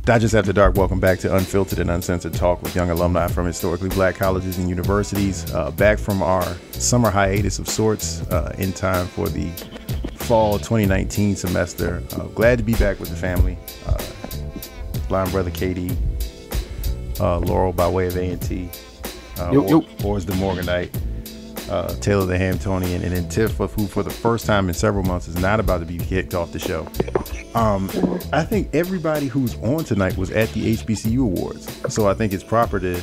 Digest After Dark, welcome back to Unfiltered and Uncensored Talk with young alumni from historically black colleges and universities. Back from our summer hiatus of sorts in time for the fall 2019 semester. Glad to be back with the family. Blind brother KD, Laurel by way of A&T, Or's the Morganite, Taylor the Hamptonian, and then Tiff, who for the first time in several months is not about to be kicked off the show. I think everybody who's on tonight was at the HBCU Awards, so I think it's proper to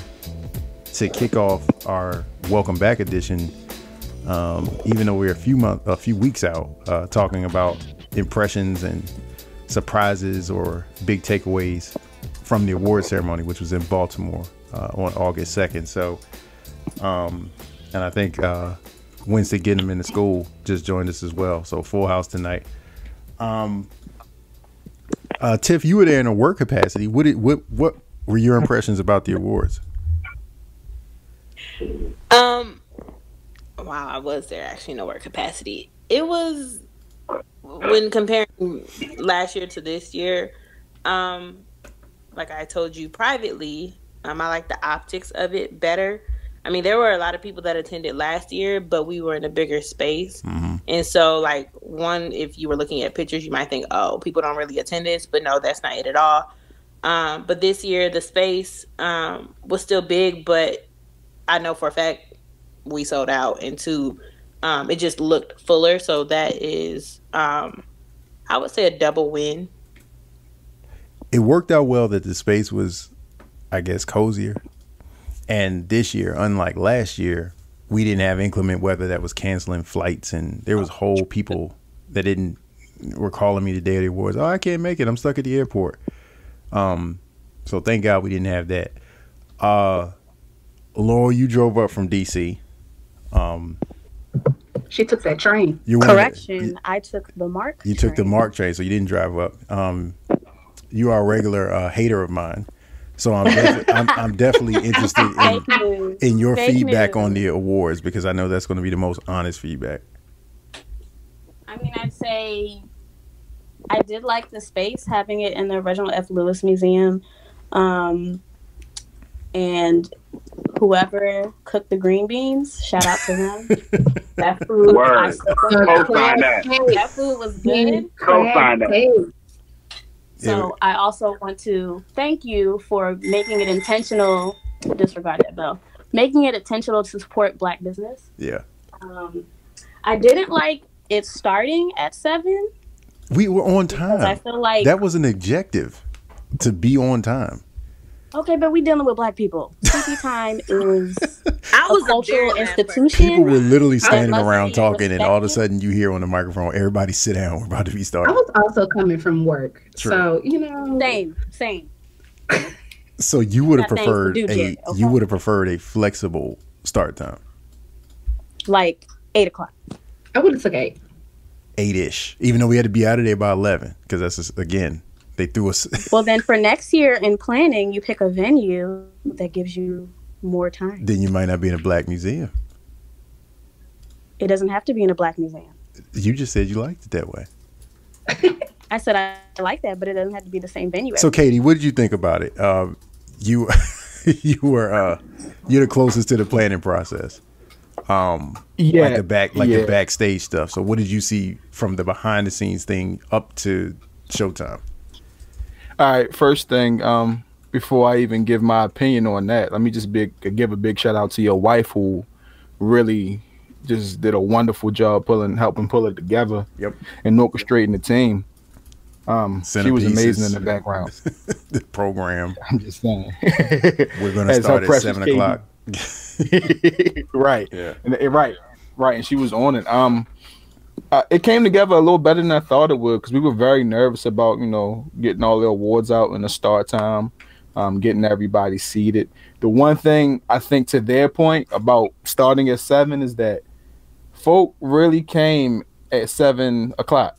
kick off our welcome back edition, even though we're a few weeks out, talking about impressions and surprises or big takeaways from the award ceremony, which was in Baltimore on August 2nd. So, and I think Winston Getting in the school just joined us as well. So full house tonight. Tiff, you were there in a work capacity. What were your impressions about the awards? Wow, I was there actually in a work capacity. It was, when comparing last year to this year, like I told you privately, I like the optics of it better. I mean, there were a lot of people that attended last year, but we were in a bigger space. Mm-hmm. And so, like, if you were looking at pictures, you might think, oh, people don't really attend this. But no, that's not it at all. But this year, the space was still big, but I know for a fact we sold out. And two, it just looked fuller. So that is, I would say, a double win. It worked out well that the space was, I guess, cozier. And this year, unlike last year, we didn't have inclement weather that was canceling flights, and there was whole people that were calling me the day of the awards. Oh, I can't make it. I'm stuck at the airport. So thank God we didn't have that. Laurel, you drove up from DC. She took that train. Correction, I took the MARC train. You took the MARC train, so you didn't drive up. You are a regular hater of mine. So I'm definitely interested in your feedback on the awards, because I know that's going to be the most honest feedback. I mean, I'd say I did like the space, having it in the Reginald F. Lewis Museum. And whoever cooked the green beans, shout out to them. That food, that food was good. Co-sign that. So I also want to thank you for making it intentional. Disregard that bell. Making it intentional to support Black business. Yeah. I didn't like it starting at 7. We were on time. I feel like that was an objective, to be on time. Okay, but we dealing with Black people. TV time is a cultural institution. People were literally standing around talking, and all of a sudden you hear on the microphone, everybody sit down, we're about to be started. I was also coming from work. True. So, Same. So you would have preferred a flexible start time. Like 8 o'clock. I would have took 8. 8-ish. Even though we had to be out of there by 11, because that's just, again, they threw us. Well, then for next year in planning, you pick a venue that gives you more time. Then you might not be in a Black museum. It doesn't have to be in a Black museum. You just said you liked it that way. I said I like that, but it doesn't have to be the same venue. So, Katie, what did you think about it? You're the closest to the planning process. The backstage stuff. So, what did you see from the behind the scenes thing up to showtime? All right, first thing, before I even give my opinion on that, let me just give a big shout out to your wife, who really just did a wonderful job helping pull it together. Yep. And orchestrating the team. She was amazing in the background. The program. I'm just saying. We're going to start at 7 o'clock. Right. Yeah. Right. And she was on it. It came together a little better than I thought it would, because we were very nervous about, getting all the awards out in the start time, getting everybody seated. The one thing I think, to their point about starting at 7, is that folk really came at 7 o'clock.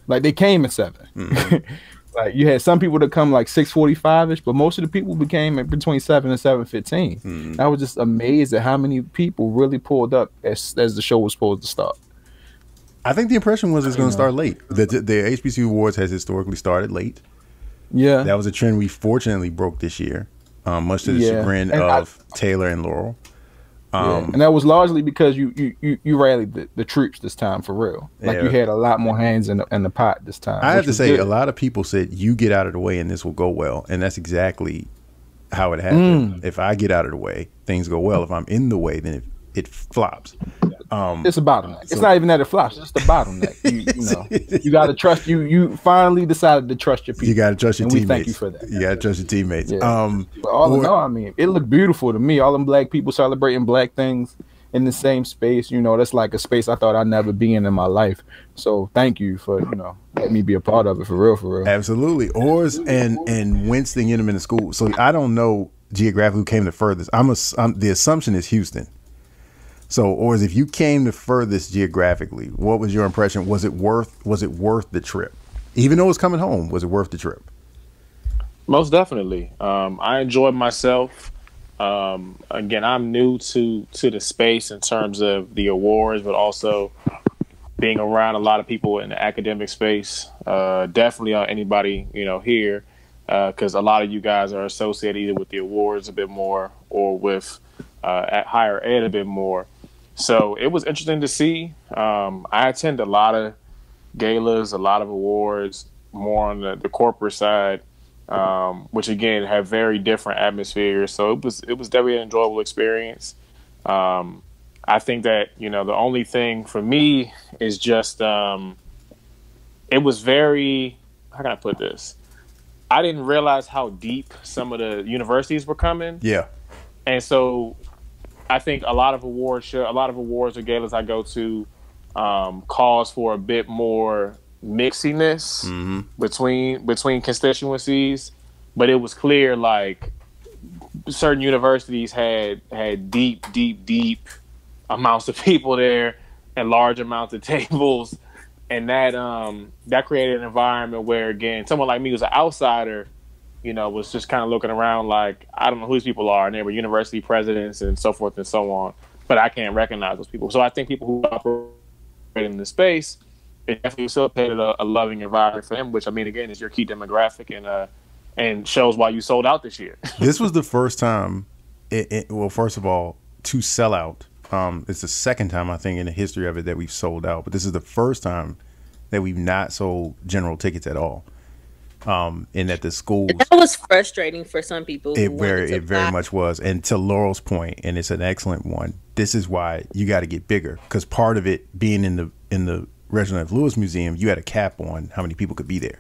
Like, they came at 7. Mm-hmm. Like, you had some people that come like 6:45ish, but most of the people became between 7 and 7:15. Mm-hmm. I was just amazed at how many people really pulled up as the show was supposed to start. I think the impression was it's going to start late. The HBCU Awards has historically started late. Yeah, That was a trend we fortunately broke this year, much to the chagrin of Taylor and Laurel. And that was largely because you rallied the troops this time, for real. Like, you had a lot more hands in the pot this time. I have to say, a lot of people said, you get out of the way and this will go well. And that's exactly how it happened. If I get out of the way, things go well. If I'm in the way, then it flops. It's a bottleneck. It's not even that it flops. It's the bottleneck. You know, you got to trust. You finally decided to trust your people. You got to trust your teammates. We thank you for that. You got to trust your teammates. Yeah. But all in all, I mean, it looked beautiful to me. All them black people celebrating black things in the same space. You know, that's like a space I thought I'd never be in my life. So thank you for, you know, letting me be a part of it, for real, for real. Absolutely. Oars and Winston get them into school. So I don't know geographically who came the furthest. The assumption is Houston. So, or if you came the furthest geographically, what was your impression? Was it worth the trip? Even though it was coming home, was it worth the trip? Most definitely. I enjoyed myself. Again, I'm new to the space in terms of the awards, but also being around a lot of people in the academic space. Definitely anybody, you know, here, because a lot of you guys are associated either with the awards a bit more or with at higher ed a bit more. So it was interesting to see. I attend a lot of galas, a lot of awards, more on the corporate side, which again have very different atmospheres. So it was definitely an enjoyable experience. I think that, you know, the only thing for me is just it was very, how can I put this? I didn't realize how deep some of the universities were coming. Yeah. And so I think a lot of awards or galas I go to calls for a bit more mixiness between constituencies, but it was clear like certain universities had deep amounts of people there and large amounts of tables, and that created an environment where, again, someone like me who's an outsider, you know, was just kind of looking around like, I don't know who these people are, and they were university presidents and so forth and so on, but I can't recognize those people. So I think people who operate in the space, it definitely facilitated a loving environment for them, which, I mean, again, is your key demographic and shows why you sold out this year. This was the first time, well, first of all, to sell out. It's the second time, I think, in the history of it that we've sold out, but this is the first time that we've not sold general tickets at all. And that the schools, and that was frustrating for some people. It very much was. And to Laurel's point, and it's an excellent one, this is why you got to get bigger, because part of it being in the Reginald F. Lewis Museum, you had a cap on how many people could be there.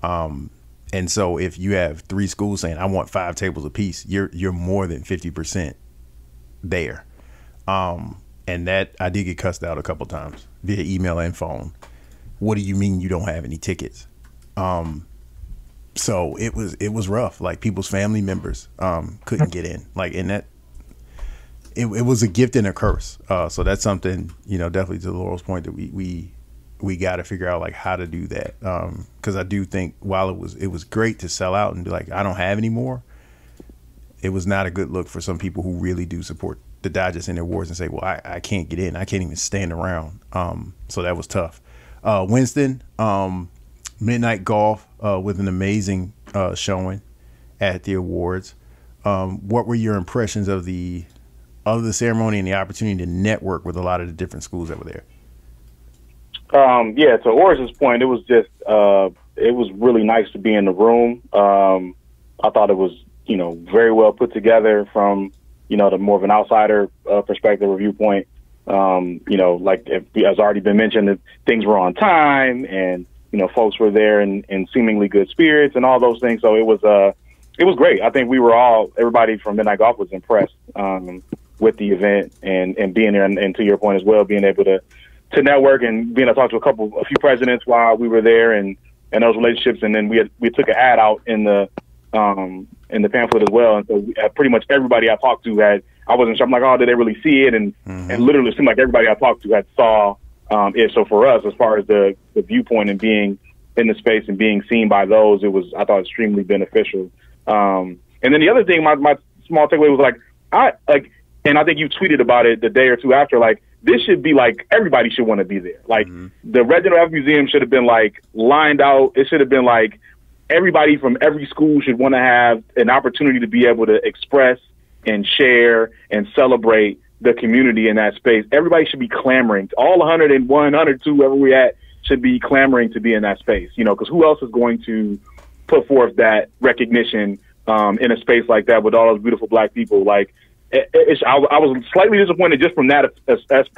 And so if you have 3 schools saying, I want 5 tables apiece, you're more than 50% there. And that I did get cussed out a couple times via email and phone. What do you mean you don't have any tickets? So it was rough. Like, people's family members couldn't get in. Like, and that it was a gift and a curse. So that's something, you know, definitely to Laurel's point, that we got to figure out like how to do that. Because I do think while it was great to sell out and be like, I don't have any more, it was not a good look for some people who really do support the Dodgers in their awards and say, well, I can't get in. I can't even stand around. So that was tough. Winston, Midnight Golf with an amazing showing at the awards. What were your impressions of the ceremony and the opportunity to network with a lot of the different schools that were there? Yeah, to Oris's point, it was just it was really nice to be in the room. I thought it was, you know, very well put together from, you know, the more of an outsider perspective or viewpoint. You know, like as already been mentioned, that things were on time, and, you know, folks were there in seemingly good spirits and all those things. So it was great. I think everybody from Midnight Golf was impressed with the event and being there, and to your point as well, being able to network and being able to talk to a few presidents while we were there and those relationships. And then we took an ad out in the pamphlet as well. And so pretty much everybody I talked to I wasn't sure. I'm like, oh, did they really see it? And literally it seemed like everybody I talked to had saw it. So for us, as far as the viewpoint and being in the space and being seen by those, I thought extremely beneficial. And then the other thing, my small takeaway was and I think you tweeted about it the day or two after, like, this should be like, everybody should want to be there. Like, the Reginald F. Museum should have been like lined out. It should have been like everybody from every school should want to have an opportunity to be able to express and share and celebrate the community in that space. Everybody should be clamoring. All 101, 102, wherever we're at, should be clamoring to be in that space, you know, because who else is going to put forth that recognition in a space like that with all those beautiful Black people? Like, I was slightly disappointed just from that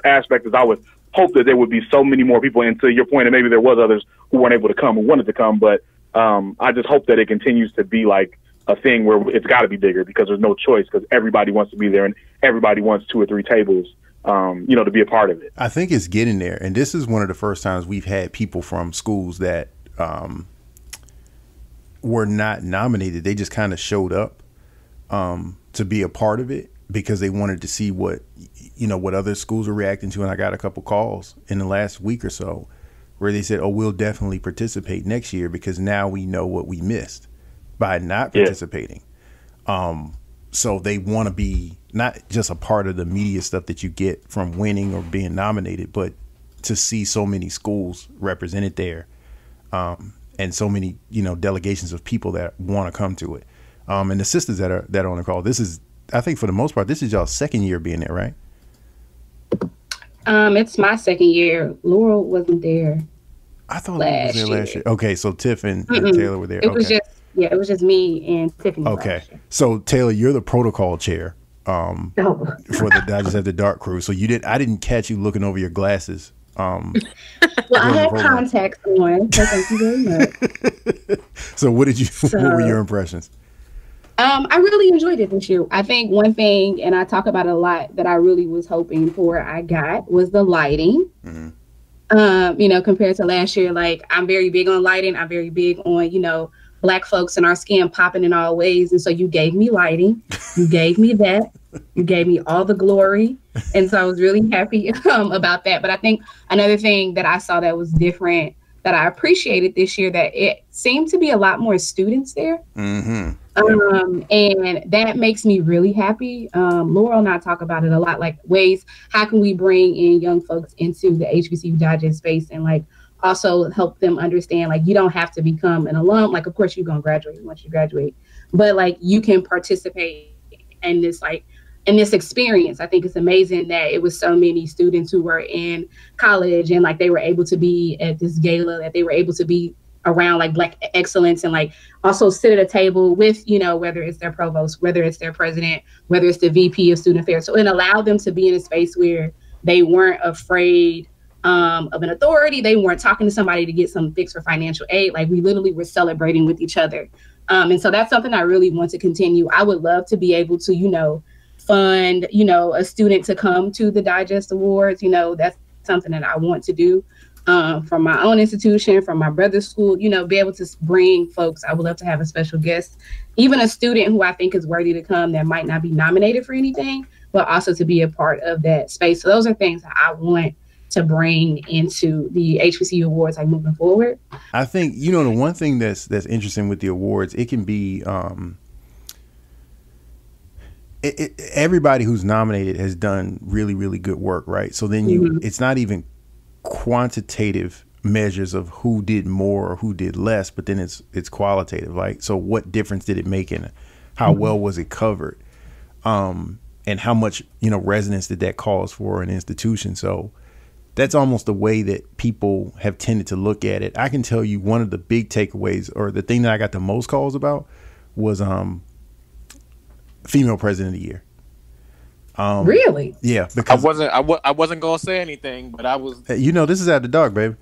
aspect, as I would hope that there would be so many more people. And to your point, and maybe there was others who weren't able to come, who wanted to come, but I just hope that it continues to be like a thing where it's got to be bigger, because there's no choice, because everybody wants to be there and everybody wants 2 or 3 tables, you know, to be a part of it. I think it's getting there. And this is one of the first times we've had people from schools that were not nominated. They just kind of showed up to be a part of it because they wanted to see what, you know, what other schools are reacting to. And I got a couple calls in the last week or so where they said, oh, we'll definitely participate next year because now we know what we missed by not participating. So they want to be not just a part of the media stuff that you get from winning or being nominated, but to see so many schools represented there, and so many, you know, delegations of people that want to come to it. And the sisters that are on the call, this is, I think for the most part, this is y'all's second year being there, right? It's my second year. Laurel wasn't there. I thought Laurel was there last year. Okay, so Tiff and Taylor were there. It was just, it was just me and Tiffany. Okay, so Taylor, you're the protocol chair for the Dodgers at the Dark crew. So I didn't catch you looking over your glasses. Well, I had contacts on, so thank you very much. So what were your impressions? I really enjoyed it this year. I think one thing, and I talk about it a lot, that I really was hoping for, I got, was the lighting. You know, compared to last year, like, I'm very big on lighting. I'm very big on, you know, Black folks and our skin popping in all ways. And so you gave me lighting. You gave me that. You gave me all the glory. And so I was really happy about that. But I think another thing that I saw that was different, that I appreciated this year, that it seemed to be a lot more students there. And that makes me really happy. Laurel and I talk about it a lot, like ways, how can we bring in young folks into the HBCU Digest space, and like also help them understand, like, you don't have to become an alum. Like, of course you're going to graduate once you graduate, but like, you can participate in this, like, in this experience. I think it's amazing that it was so many students who were in college and like they were able to be at this gala, that they were able to be around like Black excellence, and like also sit at a table with, you know, whether it's their provost, whether it's their president, whether it's the VP of student affairs. So it allowed them to be in a space where they weren't afraid of an authority. They weren't talking to somebody to get some fix for financial aid. Like, we literally were celebrating with each other. And so that's something I really want to continue. I would love to be able to, you know, fund, you know, a student to come to the Digest Awards. You know, that's something that I want to do from my own institution, from my brother's school, you know, be able to bring folks. I would love to have a special guest, even a student who I think is worthy to come that might not be nominated for anything, but also to be a part of that space. So those are things that I want to bring into the HBCU Awards, like, moving forward. I think, you know, the one thing that's interesting with the awards, it can be everybody who's nominated has done really, really good work, right? So then it's not even quantitative measures of who did more or who did less, but then it's qualitative. Like, so what difference did it make in how well was it covered? And how much, you know, resonance did that cause for an institution? So that's almost the way that people have tended to look at it. I can tell you one of the big takeaways, or the thing that I got the most calls about, was female president of the year. Really? Yeah, because I wasn't gonna say anything, but I was. You know, this is at the dark, baby.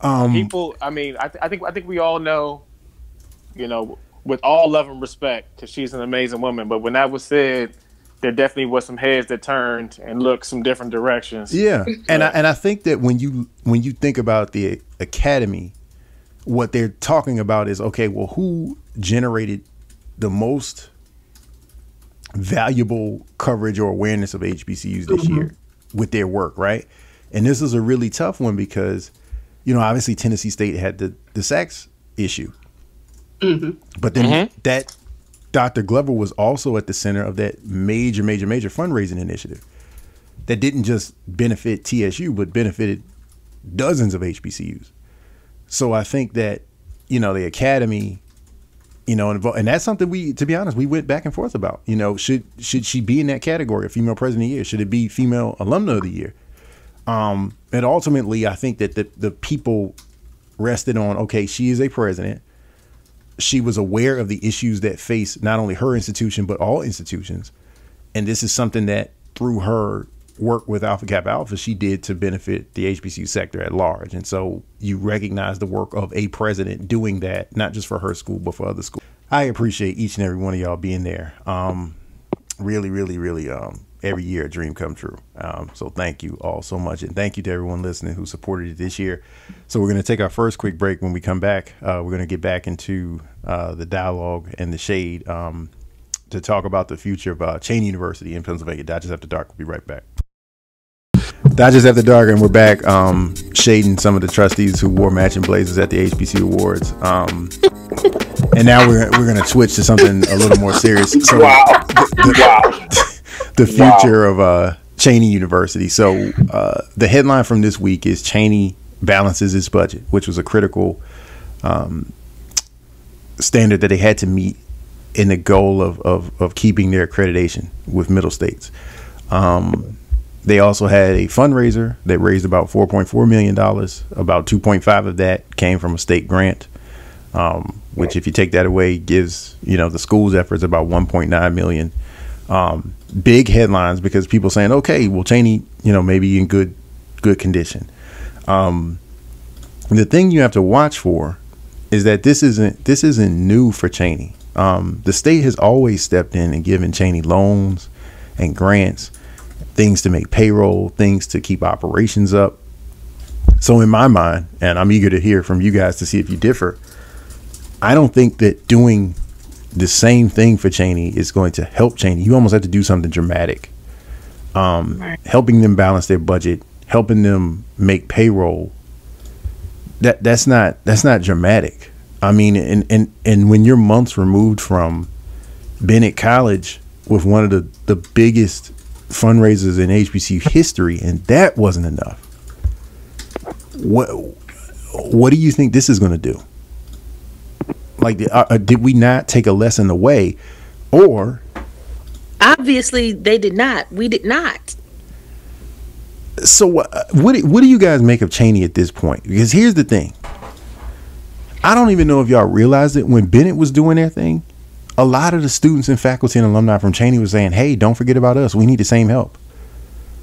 People, I mean, I think we all know, you know, with all love and respect, because she's an amazing woman. But when that was said, there definitely was some heads that turned and looked some different directions. Yeah, and I think that when you think about the academy, what they're talking about is, okay, well, who generated the most valuable coverage or awareness of HBCUs this year with their work, right? And this is a really tough one because, you know, obviously Tennessee State had the Sachs issue, but then that Dr. Glover was also at the center of that major fundraising initiative that didn't just benefit TSU, but benefited dozens of HBCUs. So I think that, you know, the academy and that's something to be honest, we went back and forth about. Should she be in that category of female president of the year? Should it be female alumna of the year? And ultimately, I think that the people rested on, okay, she is a president. She was aware of the issues that face not only her institution, but all institutions. And this is something that through her work with Alpha Kappa Alpha, she did to benefit the HBCU sector at large. And so you recognize the work of a president doing that, not just for her school, but for other schools. I appreciate each and every one of y'all being there. Really, really, really, every year a dream come true. So thank you all so much. And thank you to everyone listening who supported it this year. So we're going to take our first quick break. When we come back, we're going to get back into the dialogue and the shade to talk about the future of Cheney University in Pennsylvania. Dodgers After Dark. We'll be right back. Dodgers After Dark, and we're back shading some of the trustees who wore matching blazers at the HBCU Awards. And now we're going to switch to something a little more serious. So the future of Cheney University. So the headline from this week is Cheney balances its budget, which was a critical standard that they had to meet in the goal of keeping their accreditation with middle states. They also had a fundraiser that raised about $4.4 million. About 2.5 of that came from a state grant, which if you take that away gives, the school's efforts about $1.9 million. Big headlines because people saying, okay, well, Cheney, maybe in good condition. The thing you have to watch for is that this isn't new for Cheney. The state has always stepped in and given Cheney loans and grants, things to make payroll, things to keep operations up. So in my mind, and I'm eager to hear from you guys to see if you differ, I don't think that doing the same thing for Cheney is going to help Cheney. You almost have to do something dramatic, helping them balance their budget, helping them make payroll. That's not dramatic. I mean, and when you're months removed from Bennett College with one of the biggest fundraisers in HBCU history, and that wasn't enough, what do you think this is going to do? Like, did we not take a lesson away? Or obviously they did not. We did not. So what do you guys make of Cheney at this point? Because here's the thing. I don't even know if y'all realized it. When Bennett was doing their thing, a lot of the students and faculty and alumni from Cheney was saying, hey, don't forget about us. We need the same help.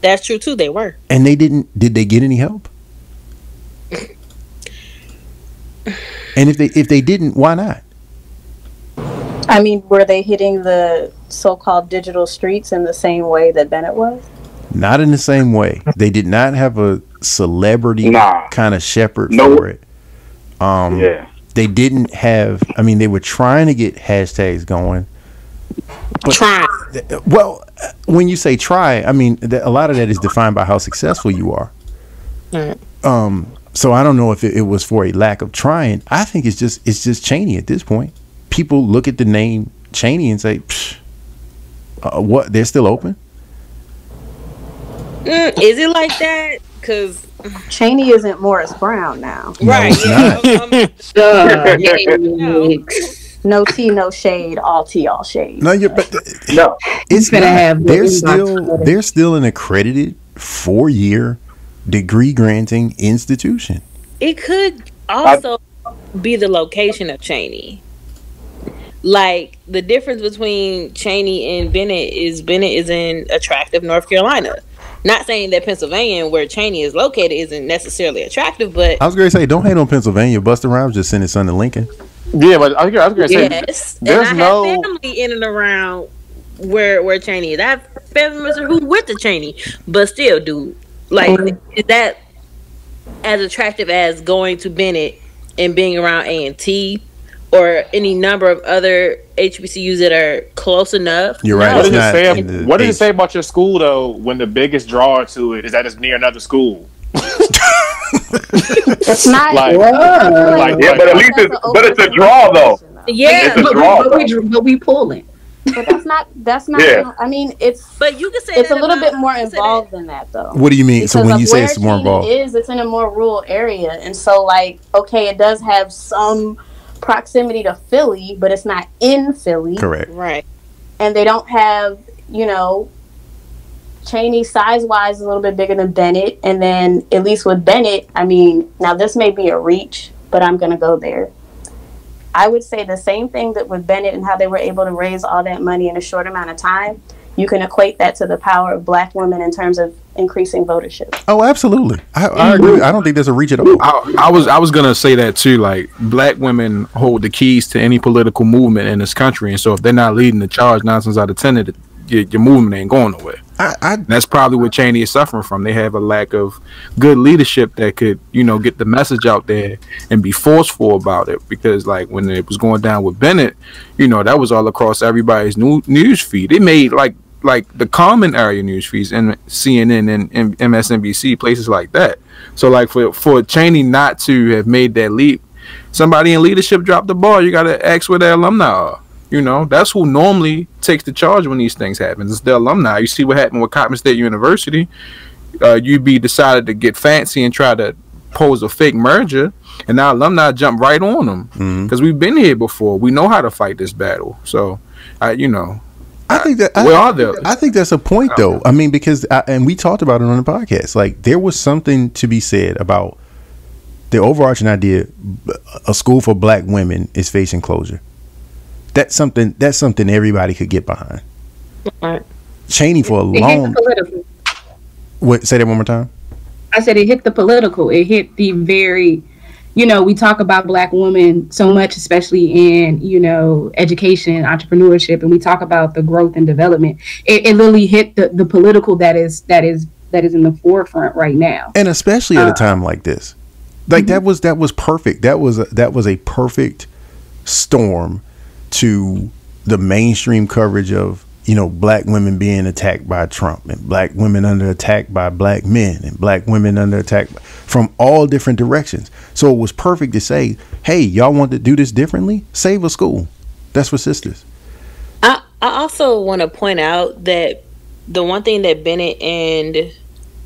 That's true too. They were. And they didn't. Did they get any help? And if they didn't, why not? I mean, were they hitting the so-called digital streets in the same way that Bennett was? Not in the same way. They did not have a celebrity kind of shepherd for it. They didn't have. I mean, they were trying to get hashtags going. But, well, when you say try, I mean a lot of that is defined by how successful you are. Right. So I don't know if it was for a lack of trying. I think it's just Cheney at this point. People look at the name Cheney and say, what? They're still open? Is it like that? Because Cheney isn't Morris Brown now. Right. No tea, no shade. All tea, all shade. No, it's gonna have. They're still an accredited 4-year degree granting institution. It could also be the location of Cheney. Like, the difference between Cheney and Bennett is in attractive North Carolina. Not saying that Pennsylvania, where Cheney is located, isn't necessarily attractive, but I was going to say, don't hate on Pennsylvania. Busta Rhymes just sent his son to Lincoln. Yeah, but I was going to say, yes, there's and I have family in and around where Cheney is. I have family members who went to Cheney, but still, dude, like, is that as attractive as going to Bennett and being around A&T or any number of other HBCUs that are close enough? You're right. What does it say about your school, though, when the biggest draw to it is that it's near another school? It's not but at least it's a draw, though. Yeah, but we pulling. But that's not. Yeah. I mean, it's. But you can say it's a little bit more involved than that, though. What do you mean? Because so when you say it's more involved, it's in a more rural area, and so, like, okay, it does have some proximity to Philly, but it's not in Philly. Correct. Right. And they don't have, you know, Cheyney size-wise is a little bit bigger than Bennett. And then, at least with Bennett, I mean, now this may be a reach, but I'm going to go there. I would say the same thing that with Bennett and how they were able to raise all that money in a short amount of time. You can equate that to the power of Black women in terms of increasing votership. Oh, absolutely. I agree. I don't think there's a reach at all. I was gonna say that too. Like, Black women hold the keys to any political movement in this country, and so if they're not leading the charge, 9 times out of 10, your movement ain't going nowhere. That's probably what Cheyney is suffering from. They have a lack of good leadership that could, you know, get the message out there and be forceful about it. Because, like, when it was going down with Bennett, you know, that was all across everybody's news feed. It made like the common area news feeds and CNN and MSNBC, places like that. So, like, for Cheyney not to have made that leap, somebody in leadership dropped the ball. You got to ask where their alumni are. You know, that's who normally takes the charge when these things happen. It's the alumni. You see what happened with Coppin State University. UB decided to get fancy and try to pose a fake merger, and now alumni jump right on them because we've been here before. We know how to fight this battle. So, you know, I think that I think that's a point, though. I mean, because and we talked about it on the podcast. Like, there was something to be said about the overarching idea: a school for Black women is facing closure. That's something everybody could get behind. Right. Cheyney for a long. What? Say that one more time. I said it hit the political. It hit the very. You know, we talk about Black women so much, especially in, you know, education, entrepreneurship, and we talk about the growth and development. It literally hit the political that is in the forefront right now, and especially at a time like this. Like, that was perfect. That was a perfect storm to the mainstream coverage of, you know, Black women being attacked by Trump, and Black women under attack by Black men, and Black women under attack from all different directions. So it was perfect to say, hey, y'all want to do this differently? Save a school. That's for sisters. I also want to point out that the one thing that Bennett and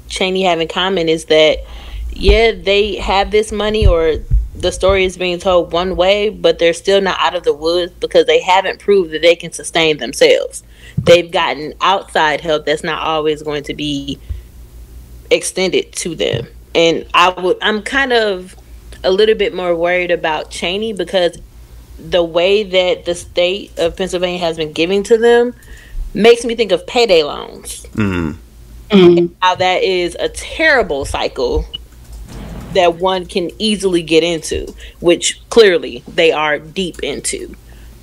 Cheyney have in common is that, yeah, they have this money, or the story is being told one way, but they're still not out of the woods because they haven't proved that they can sustain themselves. They've gotten outside help that's not always going to be extended to them. And I'm kind of a little bit more worried about Cheyney because the way that the state of Pennsylvania has been giving to them makes me think of payday loans. And how that is a terrible cycle that one can easily get into, which clearly they are deep into.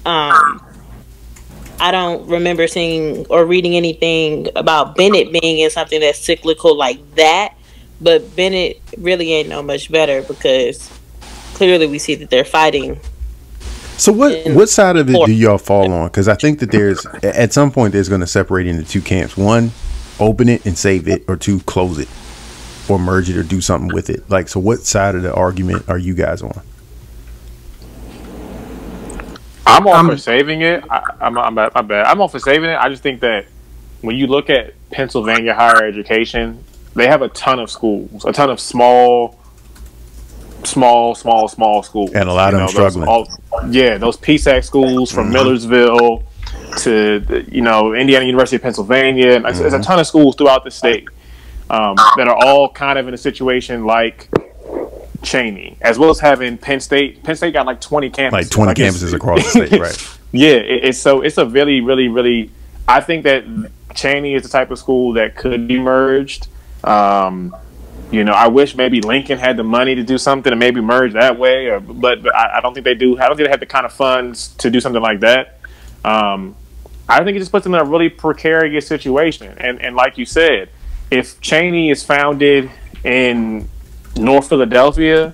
I don't remember seeing or reading anything about Bennett being in something that's cyclical like that, but Bennett really ain't no much better because clearly we see that they're fighting. So what side of it do y'all fall on? Because I think that there's, at some point, there's going to separate into two camps. One, open it and save it, or two, close it or merge it or do something with it. Like, so what side of the argument are you guys on? I'm all for saving it. I'm bad. I'm all for saving it. I just think that when you look at Pennsylvania higher education, they have a ton of schools, a ton of small schools, and a lot of them struggling. Those PSAC schools from Millersville to Indiana University of Pennsylvania. And there's a ton of schools throughout the state that are all kind of in a situation like Cheyney, as well as having Penn State. Penn State got like 20 campuses. Like 20 campuses across the state, right? Yeah, it's a really, really, really. I think that Cheyney is the type of school that could be merged. I wish maybe Lincoln had the money to do something and maybe merge that way, but I don't think they do. I don't think they have the kind of funds to do something like that. I think it just puts them in a really precarious situation. And like you said, if Cheyney is founded in North Philadelphia,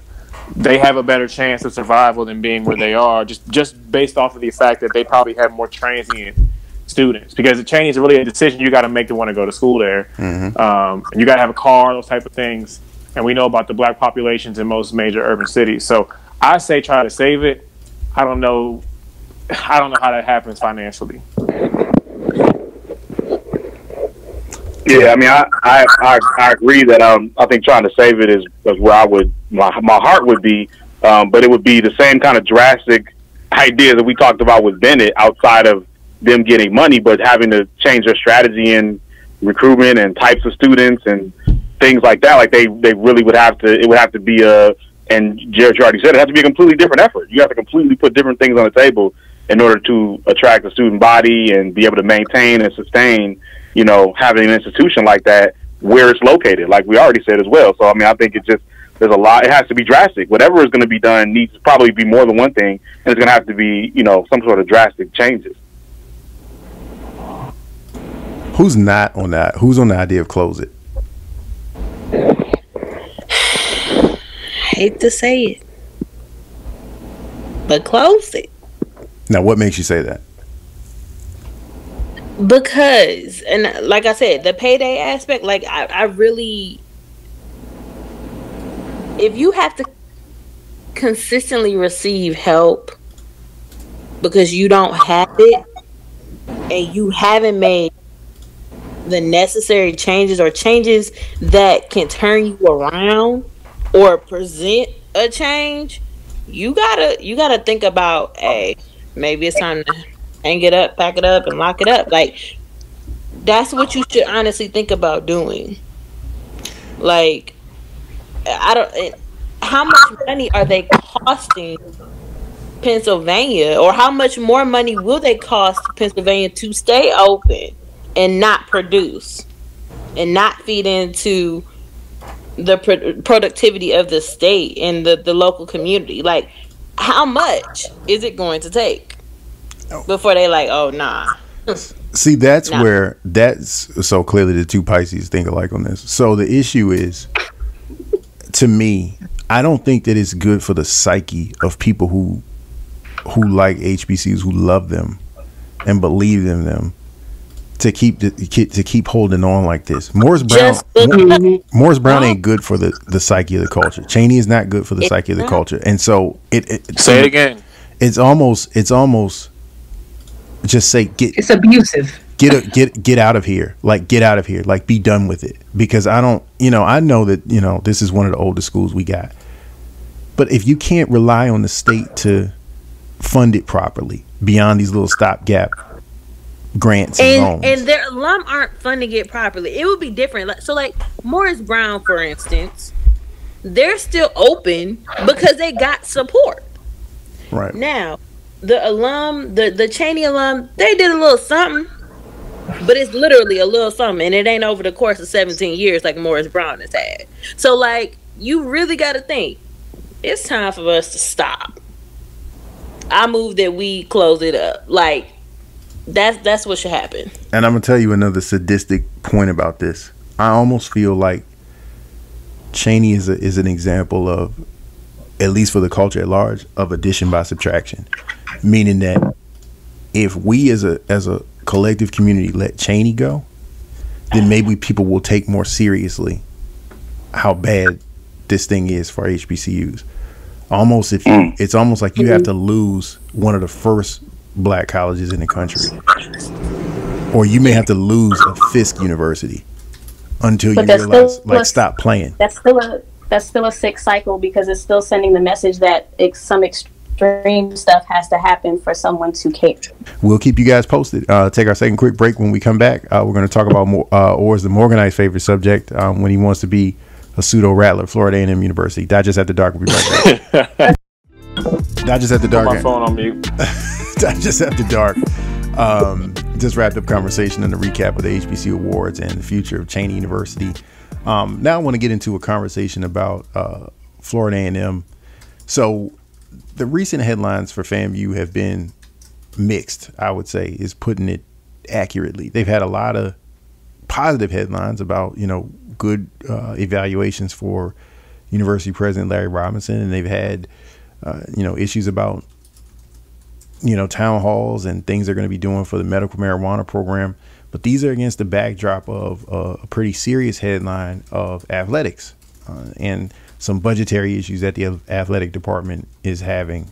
they have a better chance of survival than being where they are, just based off of the fact that they probably have more transient students. Because at Cheyney is really a decision you got to make to want to go to school there. And you got to have a car, those type of things. And we know about the Black populations in most major urban cities. So I say try to save it. I don't know how that happens financially. Yeah, I mean, I agree that I think trying to save it is where I would my heart would be. But it would be the same kind of drastic ideas that we talked about with Bennett, outside of them getting money, but having to change their strategy in recruitment and types of students and things like that. Like they really would have to, it would have to be and Jared, you already said, it has to be a completely different effort. You have to completely put different things on the table in order to attract a student body and be able to maintain and sustain, having an institution like that where it's located, like we already said as well. So, I mean, I think there's a lot, it has to be drastic. Whatever is going to be done needs to probably be more than one thing, and it's going to have to be, some sort of drastic changes. Who's not on that? Who's on the idea of close it? Hate to say it, but close it. Now, what makes you say that? Because, and like I said, the payday aspect, like I really, if you have to consistently receive help because you don't have it and you haven't made the necessary changes or changes that can turn you around or present a change, you gotta think about, hey, maybe it's time to hang it up, pack it up, and lock it up. Like, that's what you should honestly think about doing. Like, how much money are they costing Pennsylvania, or how much more money will they cost Pennsylvania to stay open and not produce and not feed into the productivity of the state and the local community? Like, how much is it going to take before they like, oh, nah. See, that's where so clearly the two Pisces think alike on this. So the issue is, to me, I don't think that it's good for the psyche of people who like HBCUs, who love them and believe in them, to keep holding on like this. Morris Brown ain't good for the psyche of the culture. Cheyney is not good for the psyche of the culture. And so say it again. It's almost just say it's abusive. Get out of here. Like, get out of here. Like, be done with it. Because I know that, this is one of the oldest schools we got. But if you can't rely on the state to fund it properly beyond these little stopgap grants and loans, and their alum aren't funding it properly, it would be different. So, like Morris Brown, for instance, they're still open because they got support. Right now, the alum, the Cheney alum, they did a little something, but it's literally a little something, and it ain't over the course of 17 years like Morris Brown has had. So, like, you really got to think, it's time for us to stop. I move that we close it up. Like, that's what should happen. And I'm gonna tell you another sadistic point about this. I almost feel like Cheyney is an example of, at least for the culture at large, of addition by subtraction. Meaning that if we as a collective community let Cheyney go, then maybe people will take more seriously how bad this thing is for HBCUs. It's almost like you have to lose one of the first black colleges in the country, or you may have to lose a Fisk University until you realize, like, stop playing. That's still a sick cycle, because it's still sending the message that some extreme stuff has to happen for someone to care. We'll keep you guys posted. Take our second quick break. When we come back, we're going to talk about or is the Morganite's favorite subject when he wants to be a pseudo rattler, Florida A&M University. Digest After Dark. We'll be right back. Digest After Dark. Put my phone on mute. Digest After Dark. Just wrapped up conversation and a recap of the HBCU Awards and the future of Cheney University. Now I want to get into a conversation about Florida A&M. So the recent headlines for FAMU have been mixed, I would say, is putting it accurately. They've had a lot of positive headlines about, good evaluations for University President Larry Robinson, and they've had issues about town halls and things they're going to be doing for the medical marijuana program. But these are against the backdrop of a pretty serious headline of athletics and some budgetary issues that the athletic department is having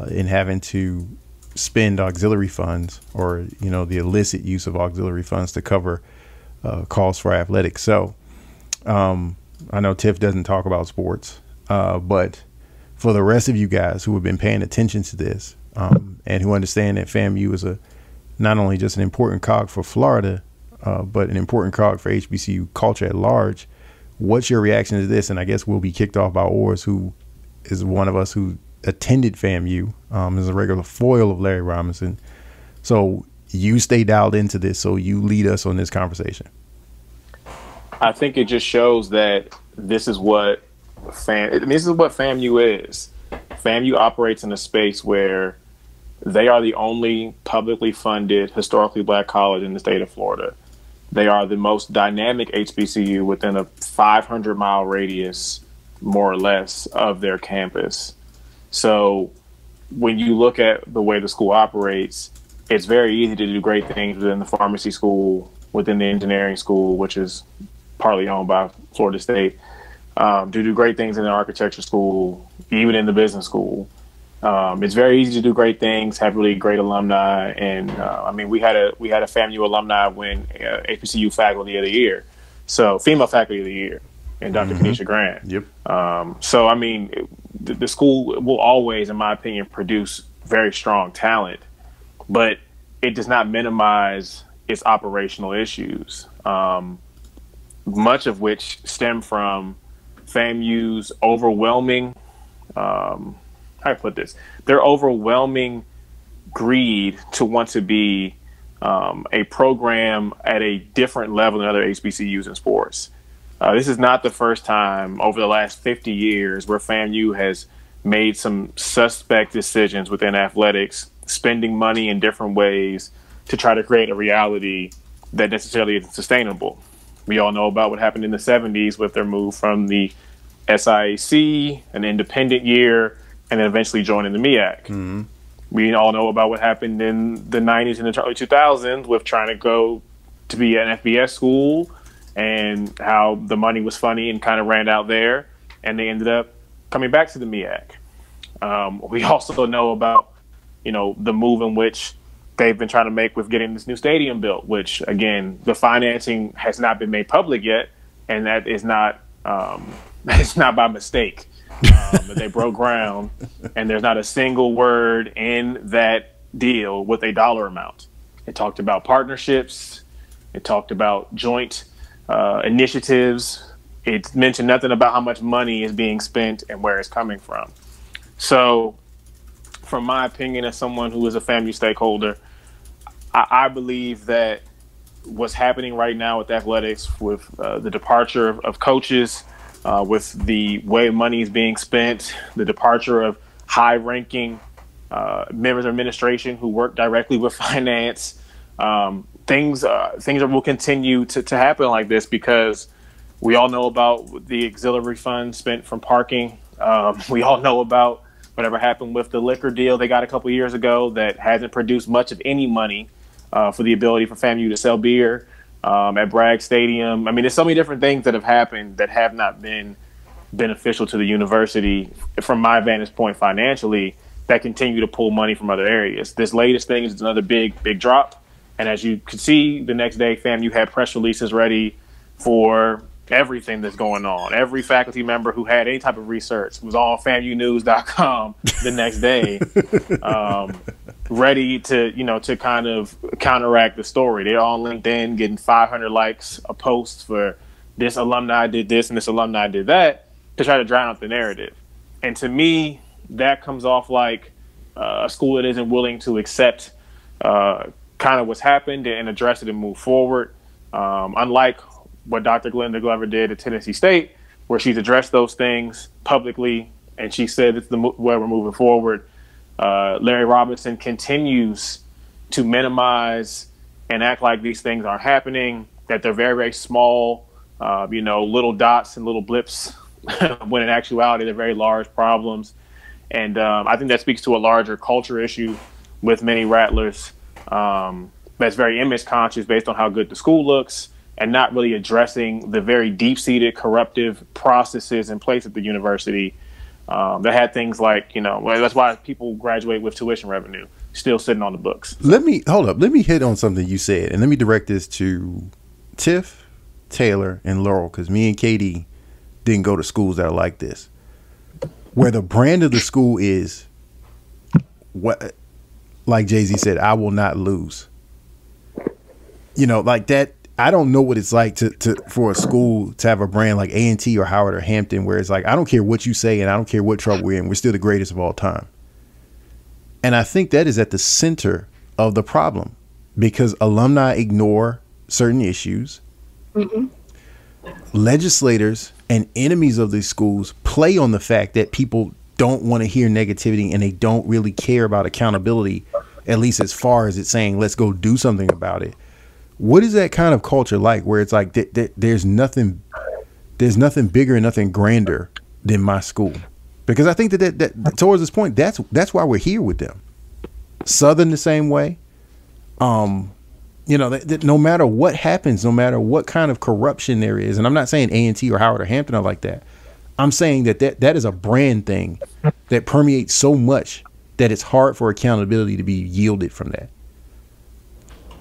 in having to spend auxiliary funds, or the illicit use of auxiliary funds to cover costs for athletics. So I know Tiff doesn't talk about sports, but for the rest of you guys who have been paying attention to this, and who understand that FAMU is not only just an important cog for Florida, but an important cog for HBCU culture at large. What's your reaction to this? And I guess we'll be kicked off by Oars, who is one of us who attended FAMU, is a regular foil of Larry Robinson. So you stay dialed into this, so you lead us on this conversation. I think it just shows that this is what FAMU is. FAMU operates in a space where they are the only publicly funded historically black college in the state of Florida. They are the most dynamic HBCU within a 500-mile radius, more or less, of their campus. So when you look at the way the school operates, it's very easy to do great things within the pharmacy school, within the engineering school, which is partly owned by Florida State, to do great things in the architecture school, even in the business school. It's very easy to do great things, have really great alumni, and I mean, we had a FAMU alumni win HBCU Faculty of the Year, so female Faculty of the Year, and Dr. Kenesha Grant. Yep. So I mean, the school will always, in my opinion, produce very strong talent, but it does not minimize its operational issues, much of which stem from FAMU's overwhelming. How do I put this? Their overwhelming greed to want to be a program at a different level than other HBCUs in sports. This is not the first time over the last 50 years where FAMU has made some suspect decisions within athletics, spending money in different ways to try to create a reality that necessarily isn't sustainable. We all know about what happened in the 70s with their move from the SIAC, an independent year, and then eventually joining the MEAC. Mm-hmm. We all know about what happened in the 90s and the early 2000s with trying to go to be an FBS school and how the money was funny and kind of ran out there, and they ended up coming back to the MEAC. We also know about, the move in which they've been trying to make with getting this new stadium built, which, again, the financing has not been made public yet, and that is not it's not by mistake. But they broke ground, and there's not a single word in that deal with a dollar amount. It talked about partnerships. It talked about joint initiatives. It mentioned nothing about how much money is being spent and where it's coming from. So, from my opinion, as someone who is a FAMU stakeholder, I believe that what's happening right now with athletics, with the departure of coaches, with the way money is being spent, the departure of high-ranking members of administration who work directly with finance, things will continue to happen like this because we all know about the auxiliary funds spent from parking. We all know about whatever happened with the liquor deal they got a couple years ago that hasn't produced much of any money for the ability for FAMU to sell beer at Bragg Stadium. I mean, there's so many different things that have happened that have not been beneficial to the university from my vantage point financially that continue to pull money from other areas. This latest thing is another big drop. And as you could see, the next day, FAMU had press releases ready for everything that's going on. Every faculty member who had any type of research was on FAMUnews.com the next day, ready to kind of counteract the story. They're on LinkedIn getting 500 likes a post for this alumni did this and this alumni did that to try to drown out the narrative. And to me, that comes off like a school that isn't willing to accept kind of what's happened and address it and move forward. Unlike what Dr. Glenda Glover did at Tennessee State, where she's addressed those things publicly and she said it's the way we're moving forward. Larry Robinson continues to minimize and act like these things aren't happening, that they're very, very small, little dots and little blips, when in actuality they're very large problems. And I think that speaks to a larger culture issue with many Rattlers that's very image conscious based on how good the school looks and not really addressing the very deep-seated corruptive processes in place at the university that had things like, that's why people graduate with tuition revenue still sitting on the books. Let me hit on something you said, and let me direct this to Tiff, Taylor, and Laurel, because me and Katie didn't go to schools that are like this. where the brand of the school is what, like Jay-Z said, I will not lose. You know, like that. I don't know what it's like to for a school to have a brand like A&T or Howard or Hampton, where it's like, I don't care what you say and I don't care what trouble we're in, we're still the greatest of all time. And I think that is at the center of the problem, because alumni ignore certain issues. Mm-hmm. Legislators and enemies of these schools play on the fact that people don't want to hear negativity and they don't really care about accountability, at least as far as it's saying, let's go do something about it. What is that kind of culture like, where it's like there's nothing bigger and nothing grander than my school? Because I think that towards this point, that's why we're here with them. Southern the same way. You know, that no matter what happens, no matter what kind of corruption there is, and I'm not saying A&T or Howard or Hampton are like that. I'm saying that is a brand thing that permeates so much that it's hard for accountability to be yielded from that.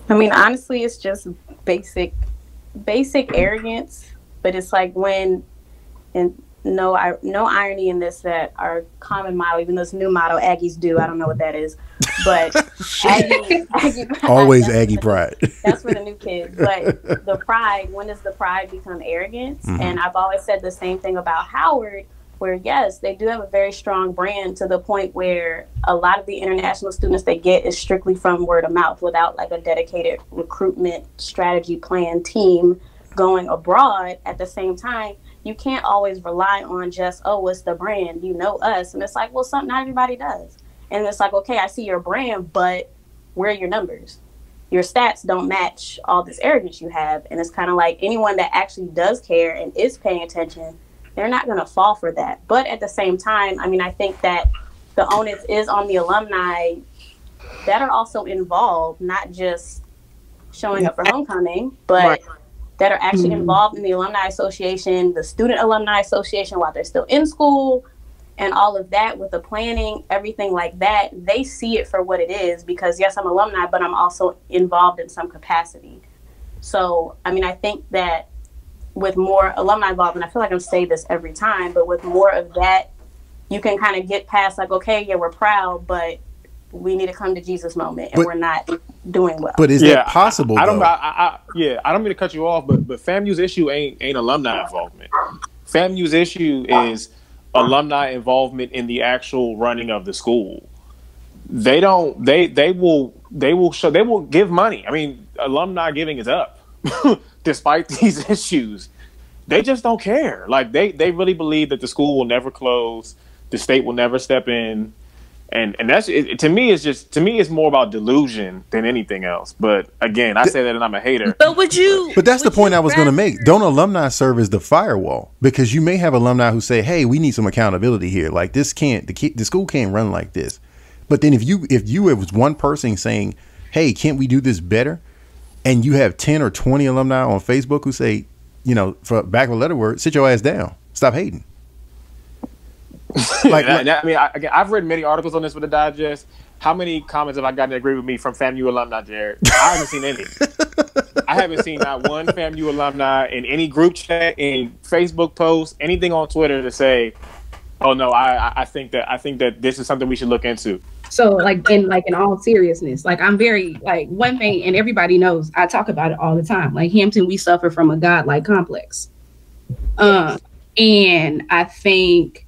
I mean, honestly, it's just basic arrogance, but it's like when, and no irony in this, that our common motto, even though it's new motto, Aggies do, I don't know what that is, but Aggie always Aggie pride. That's for the new kids. But the pride, when does the pride become arrogance? Mm-hmm. And I've always said the same thing about Howard, where yes, they do have a very strong brand, to the point where a lot of the international students they get is strictly from word of mouth, without like a dedicated recruitment strategy plan team going abroad. At the same time, you can't always rely on just, oh, what's the brand? You know us. And it's like, well, not everybody does. And it's like, okay, I see your brand, but where are your numbers? Your stats don't match all this arrogance you have. And it's kind of like anyone that actually does care and is paying attention, they're not going to fall for that. But at the same time, I mean, I think that the onus is on the alumni that are also involved, not just showing up for homecoming, but right, that are actually involved in the alumni association, the student alumni association while they're still in school, and all of that with the planning, everything like that. They see it for what it is, because yes, I'm alumni, but I'm also involved in some capacity. So, I mean, I think that with more alumni involvement, I feel like I'm saying this every time, but with more of that, you can kind of get past like, okay, yeah, we're proud, but we need to come to Jesus moment, and we're not doing well. But is that possible? I don't mean to cut you off, but FAMU's issue ain't alumni involvement. FAMU's issue is alumni involvement in the actual running of the school. They will give money. I mean, alumni giving is up despite these issues. They just don't care. Like they really believe that the school will never close, the state will never step in. And that's it, to me it's more about delusion than anything else. But again, I say that and I'm a hater. But that's the point I was going to make. Don't alumni serve as the firewall? Because you may have alumni who say, "Hey, we need some accountability here. Like this the school can't run like this." But then if it was one person saying, "Hey, can't we do this better?" and you have 10 or 20 alumni on Facebook who say, you know, for back of a letter word, sit your ass down, stop hating. I mean, I've read many articles on this with the Digest. How many comments have I gotten that agree with me from FAMU alumni, Jared? I haven't seen any. I haven't seen not one FAMU alumni in any group chat, in Facebook posts, anything on Twitter to say, "Oh no, I think that this is something we should look into." So in all seriousness, like I'm very like one thing, and everybody knows I talk about it all the time. Like Hampton, we suffer from a godlike complex, and I think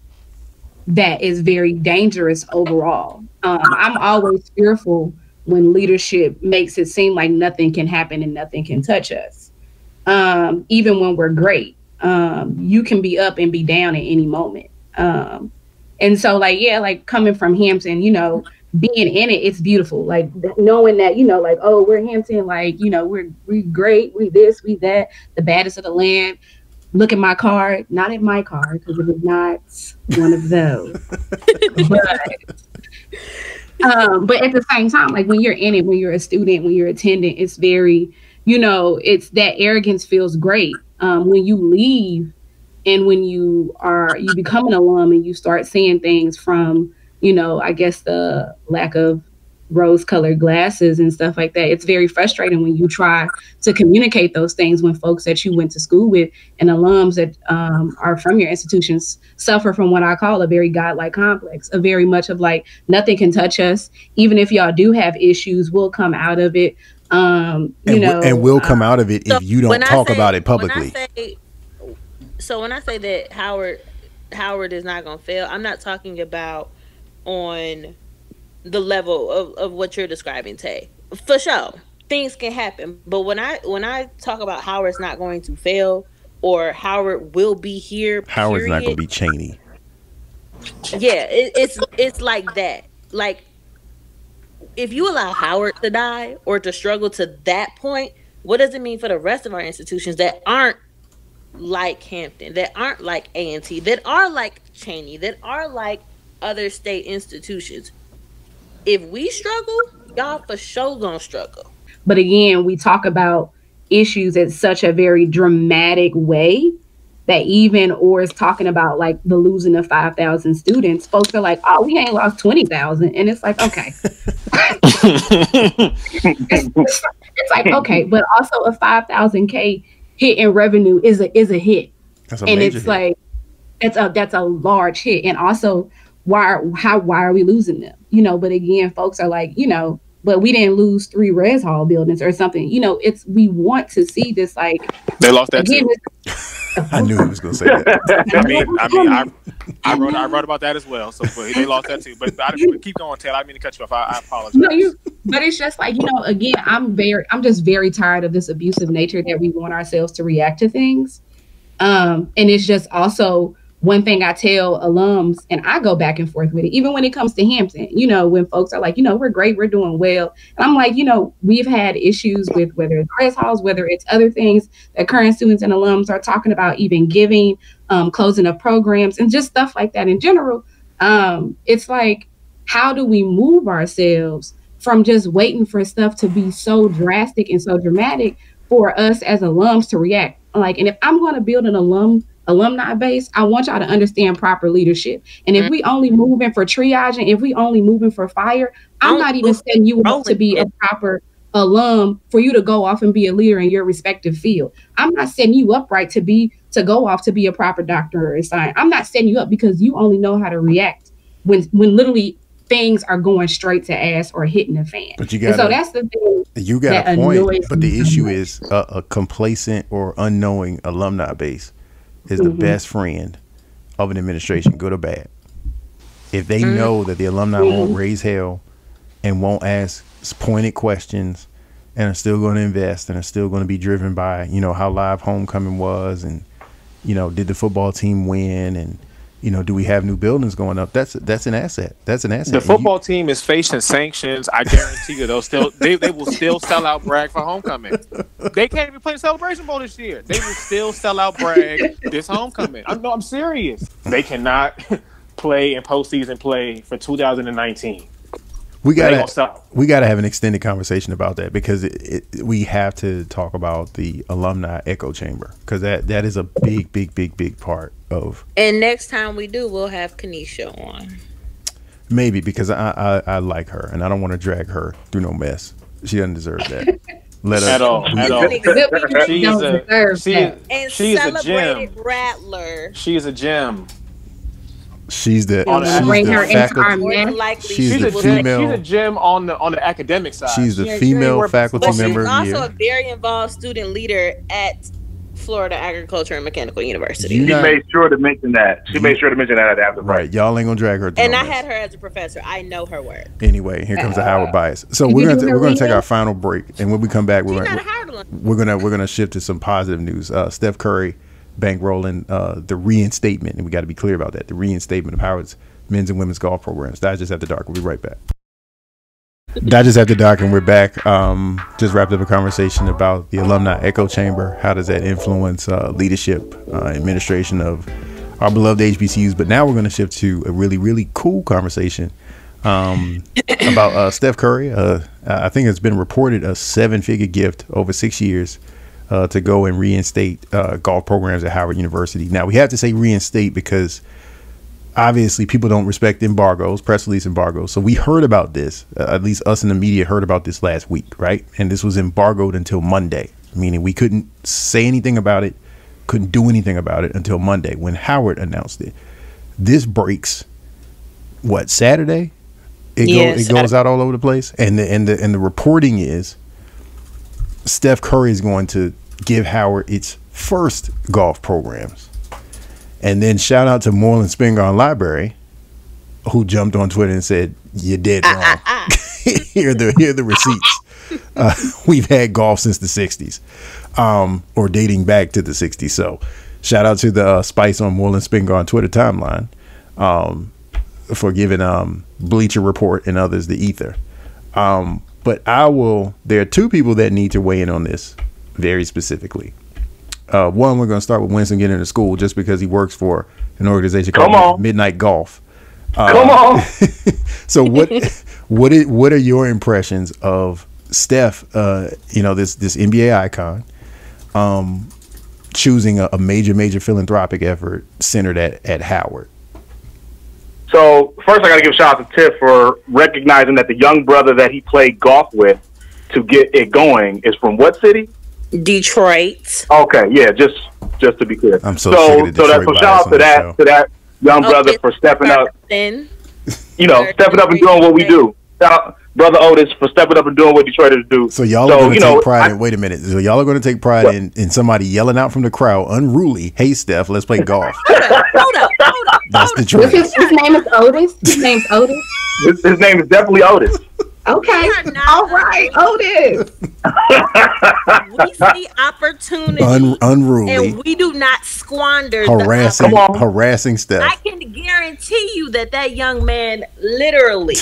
that is very dangerous overall. I'm always fearful when leadership makes it seem like nothing can happen and nothing can touch us. Even when we're great, you can be up and be down at any moment. And so like coming from Hampton, you know, being in it, it's beautiful. Like knowing that, you know, like, oh, we're Hampton, like, you know, we're great. We this, we that, the baddest of the land. Look at my card, not at my card, because it is not one of those. But at the same time, like when you're in it, when you're a student, when you're attending, it's very, you know, it's that arrogance feels great. When you leave and when you become an alum and you start seeing things from, you know, I guess the lack of rose-colored glasses and stuff like that. It's very frustrating when you try to communicate those things when folks that you went to school with and alums that are from your institutions suffer from what I call a very godlike complex, a very much of like, nothing can touch us. Even if y'all do have issues, we'll come out of it. And we'll come out of it if you don't talk about it publicly. When I say that Howard is not going to fail, I'm not talking about on the level of what you're describing, Tay. For sure, things can happen. But when I talk about Howard's not going to fail or Howard will be here, Howard's not going to be Cheyney. Yeah, it's like that. Like, if you allow Howard to die or to struggle to that point, what does it mean for the rest of our institutions that aren't like Hampton, that aren't like A&T, that are like Cheyney, that are like other state institutions? If we struggle, y'all for sure gonna struggle. But again, we talk about issues in such a very dramatic way that even or is talking about like the losing of 5,000 students, folks are like, oh, we ain't lost 20,000. And it's like, okay. it's like, okay, but also a 5,000K hit in revenue is a hit. That's a major hit. Like, that's a large hit. And also, why are we losing them? But again, folks are like, but we didn't lose 3 Res Hall buildings or something. We want to see this, like, they lost that again, too. I knew he was going to say that. I wrote about that as well. So but they lost that too. But keep going, Taylor. I didn't mean to cut you off. I apologize. No, but it's just like, again, I'm just very tired of this abusive nature that we want ourselves to react to things. And it's just also one thing I tell alums, and I go back and forth with it, even when it comes to Hampton, when folks are like, we're great, we're doing well. And I'm like, we've had issues with whether it's Res Halls, whether it's other things that current students and alums are talking about, even giving, closing of programs and just stuff like that in general. It's like, how do we move ourselves from just waiting for stuff to be so drastic and so dramatic for us as alums to react? Like, and if I'm going to build an alumni base, I want y'all to understand proper leadership. And if we only moving for triaging, if we only moving for fire, I'm not even setting you up to be a proper alum for you to go off and be a leader in your respective field. I'm not setting you up right to go off to be a proper doctor or a science. I'm not setting you up because you only know how to react when literally things are going straight to ass or hitting the fan. But so that's the thing. You got a point, but the issue is a complacent or unknowing alumni base is the best friend of an administration, good or bad. If they know that the alumni won't raise hell and won't ask pointed questions and are still going to invest and are still going to be driven by, how live homecoming was and, did the football team win and, do we have new buildings going up? That's an asset. That's an asset. The football team is facing sanctions. I guarantee you, they will still sell out brag for homecoming. They can't even play the Celebration Bowl this year. They will still sell out brag this homecoming. I'm serious. They cannot play in postseason play for 2019. We gotta have an extended conversation about that because we have to talk about the alumni echo chamber because that is a big part of. And next time we do, we'll have Kanisha on. Maybe because I like her and I don't want to drag her through no mess. She doesn't deserve that. Let her at all. She's a gem. Rattler. She's a gem. She's the gem on the academic side. She's the female faculty member. She's also a very involved student leader at Florida Agriculture and Mechanical University. She made sure to mention that. She made sure to mention that after. Right, y'all ain't gonna drag her. And I had her as a professor. I know her work. Anyway, here comes the Howard bias. So we're gonna take our final break, and when we come back, we're gonna shift to some positive news. Steph Curry bankrolling the reinstatement, and we got to be clear about that, the reinstatement of Howard's men's and women's golf programs. Digest After Dark. We'll be right back. Digest After Dark, and we're back. Just wrapped up a conversation about the alumni echo chamber. How does that influence leadership, administration of our beloved HBCUs? But now we're going to shift to a really cool conversation about Steph Curry. I think it's been reported a 7-figure gift over 6 years to go and reinstate golf programs at Howard University. Now, we have to say reinstate because obviously people don't respect embargoes, press release embargoes. So we heard about this, at least us in the media heard about this last week, right? And this was embargoed until Monday, meaning we couldn't say anything about it, couldn't do anything about it until Monday when Howard announced it. This breaks, what, Saturday? It goes out all over the place. And the reporting is Steph Curry is going to give Howard its first golf programs. And then shout out to Moreland Spingarn Library, who jumped on Twitter and said, "You're dead wrong. Here are the receipts. We've had golf since the 60s, or dating back to the 60s." So shout out to the Spice on Moreland Spingarn Twitter timeline for giving Bleacher Report and others the ether. But there are two people that need to weigh in on this very specifically. One, we're going to start with Winston getting into school just because he works for an organization called Midnight Golf. Come on. So what are your impressions of Steph, this NBA icon, choosing a major philanthropic effort centered at Howard? So first I got to give a shout out to Tiff for recognizing that the young brother that he played golf with to get it going is from what city? Detroit. Okay, yeah, just to be clear. I'm so shout out to that young brother for stepping up. Stepping up and doing what we do. Shout out Brother Otis for stepping up and doing what Detroiters do. So y'all are going to take pride in. Wait a minute. So y'all are going to take pride in somebody yelling out from the crowd, unruly, "Hey Steph, let's play golf." Hold up. That's Detroit. His name is Otis. His name's Otis. His name is definitely Otis. Okay. All right, Otis. We see opportunity, unruly, and we do not squander harassing Steph. I can guarantee you that young man literally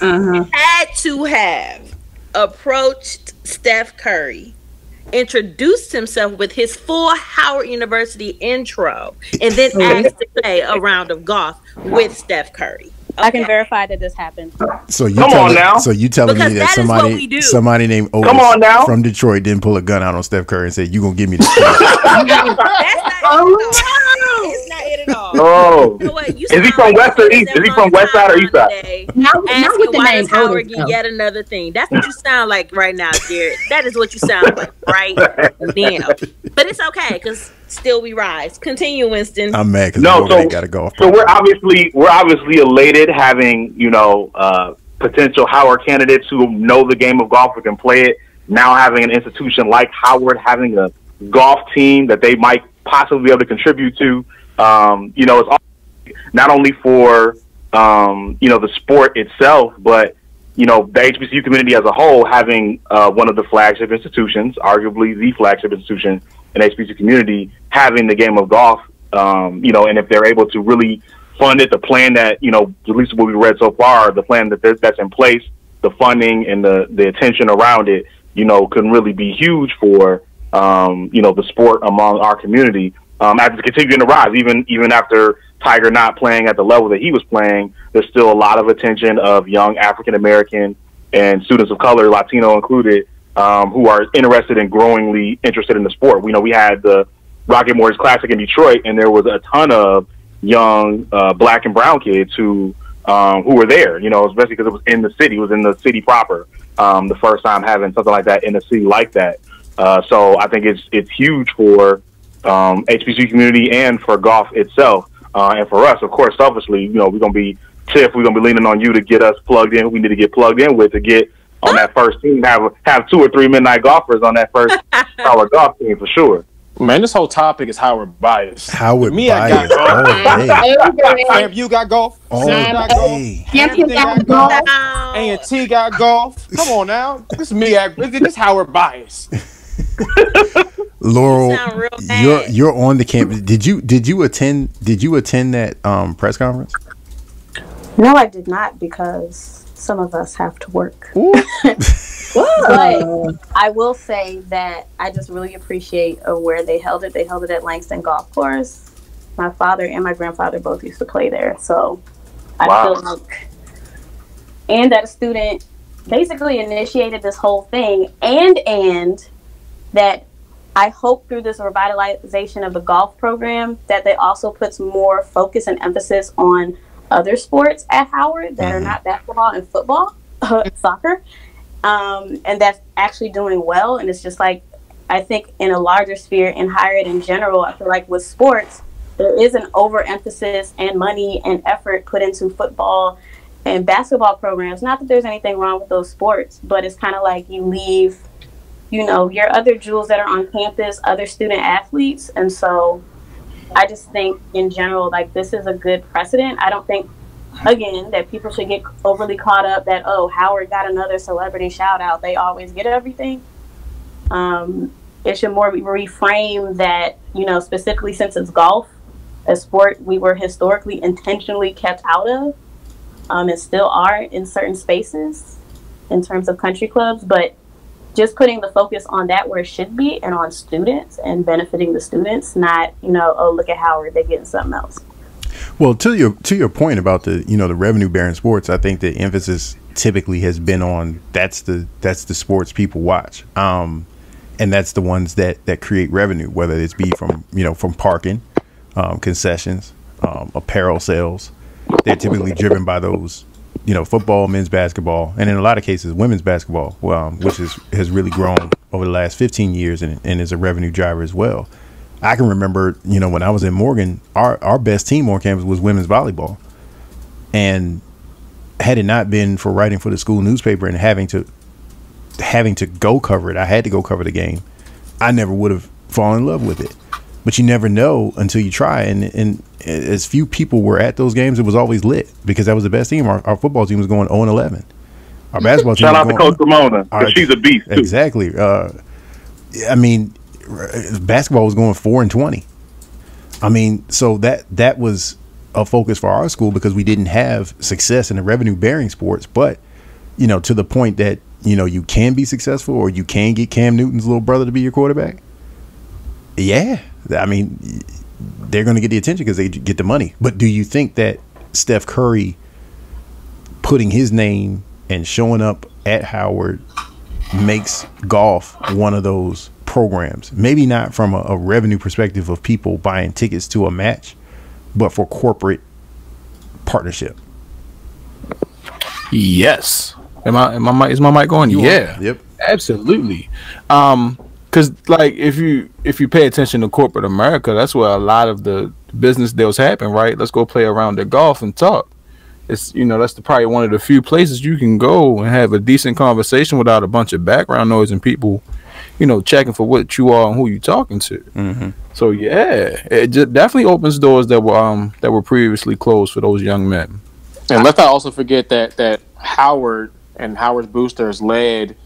had to have approached Steph Curry, introduced himself with his full Howard University intro, and then asked to play a round of golf with Steph Curry. Okay. I can verify that this happened. So you telling me that somebody named Otis from Detroit didn't pull a gun out on Steph Curry and said, "You gonna give me this?" That's not it at all. Oh, you know what? Is he from West or East? Is he from West Side or East Side? Not with the why name does Howard Otis, get yet another thing? That's what you sound like right now, Jared. That is what you sound like right now. But it's okay because still we rise. Continue, Winston. I'm mad because we got to go. So we're obviously elated having potential Howard candidates who know the game of golf, who can play it. Now having an institution like Howard having a golf team that they might possibly be able to contribute to. It's not only for the sport itself, but the HBCU community as a whole having one of the flagship institutions, arguably the flagship institution in the HBCU community, having the game of golf. And if they're able to really fund it, the plan that at least what we read so far, the plan that's in place, the funding and the attention around it, can really be huge for the sport among our community. As it's continuing to rise, even after Tiger not playing at the level that he was playing, there's still a lot of attention of young African American and students of color, Latino included, who are growingly interested in the sport. We had the Rocket Mortgage Classic in Detroit, and there was a ton of young black and brown kids who were there. Especially because it was in the city, proper. The first time having something like that in a city like that. So I think it's huge for HBCU community and for golf itself, and for us, of course, selfishly, we're gonna be leaning on you to get us plugged in. We need to get plugged in with to get on that first team. Have 2 or 3 midnight golfers on that first Howard golf team for sure. Man, this whole topic is Howard bias. Howard Me, bias. I got golf. Sam, you got golf. Sam got golf. Anthony got golf. A&T got golf. Come on now. This is me. This Howard bias. Laurel, you're on the campus. Did you attend that press conference? No, I did not, because some of us have to work. But I will say that I just really appreciate where they held it. They held it at Langston Golf Course. My father and my grandfather both used to play there, so I feel like, and that a student basically initiated this whole thing, and that I hope through this revitalization of the golf program that they also puts more focus and emphasis on other sports at Howard that are not basketball and football, soccer, and that's actually doing well. And it's just like, I think in a larger sphere in higher ed in general, I feel like with sports, there is an overemphasis and money and effort put into football and basketball programs. Not that there's anything wrong with those sports, but it's kind of like you leave, you know, your other jewels that are on campus, other student athletes. And so I just think in general, like, this is a good precedent. I don't think, again, that people should get overly caught up that, oh, Howard got another celebrity shout out. They always get everything. It should more reframe that, you know, specifically since it's golf, a sport we were historically intentionally kept out of, and still are in certain spaces in terms of country clubs, but just putting the focus on that where it should be and on students and benefiting the students, not, you know, oh, look at Howard, they're getting something else. Well, to your point about the, you know, the revenue bearing sports, I think the emphasis typically has been on that's the sports people watch. And that's the ones that create revenue, whether it's be from, you know, from parking, concessions, apparel sales. They're typically driven by those, you know, football, men's basketball, and in a lot of cases, women's basketball, which has really grown over the last 15 years and is a revenue driver as well. I can remember, you know, when I was in Morgan, our best team on campus was women's volleyball. And had it not been for writing for the school newspaper and having to go cover it, I had to go cover the game, I never would have fallen in love with it. But you never know until you try. And as few people were at those games, it was always lit because that was the best team. Our football team was going 0-11. Our basketball team shout out to Coach Ramona, because she's a beast too. Exactly. I mean, basketball was going 4-20. I mean, so that was a focus for our school because we didn't have success in the revenue bearing sports. But, you know, to the point that, you know, you can be successful or you can get Cam Newton's little brother to be your quarterback. Yeah. I mean, they're going to get the attention because they get the money. But do you think that Steph Curry putting his name and showing up at Howard makes golf one of those programs? Maybe not from a revenue perspective of people buying tickets to a match, but for corporate partnership. Yes. Is my mic going? Yeah. Yep. Absolutely. Because like if you pay attention to corporate America, that's where a lot of the business deals happen, right? Let's go play around the golf and talk. It's, you know, that's probably one of the few places you can go and have a decent conversation without a bunch of background noise and people, you know, checking for what you are and who you're talking to. Mm-hmm. So yeah, it just definitely opens doors that were previously closed for those young men. And let's not also forget that Howard and Howard's boosters led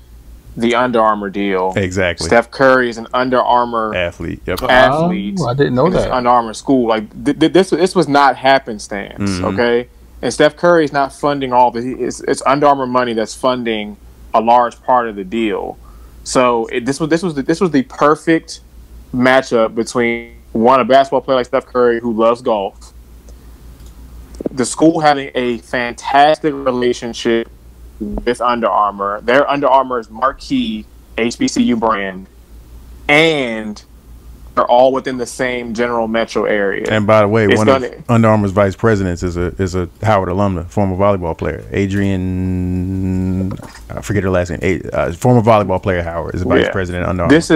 the Under Armour deal. Exactly. Steph Curry is an Under Armour athlete. Yep. Athlete. I didn't know that. Under Armour school. Like this was not happenstance. Mm-hmm. Okay. And Steph Curry is not funding all of it. It's Under Armour money that's funding a large part of the deal. So this was the perfect matchup between a basketball player like Steph Curry who loves golf, the school having a fantastic relationship with Under Armour, their Under Armour's marquee HBCU brand, and they're all within the same general metro area. And by the way, one of Under Armour's vice presidents is a Howard alumna, former volleyball player, Adrian. I forget her last name. Former volleyball player Howard is a vice president at Under Armour. This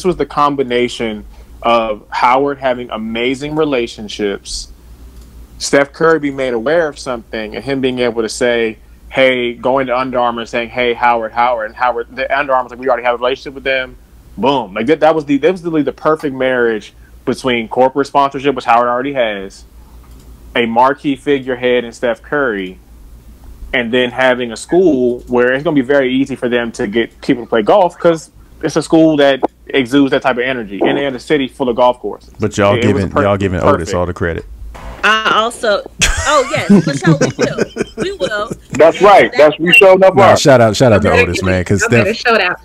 was the combination of Howard having amazing relationships, Steph Curry being made aware of something, and him being able to say, hey, going to Under Armour and saying, hey, Howard, and Howard, the Under Armour's like, we already have a relationship with them. Boom. Like that was literally the perfect marriage between corporate sponsorship, which Howard already has, a marquee figurehead in Steph Curry, and then having a school where it's going to be very easy for them to get people to play golf because it's a school that exudes that type of energy, and they're in a city full of golf courses. But y'all giving Otis all the credit. I also Oh yes, for sure we will. We will. That's right. That's we showed up. No, shout out to Otis, man, because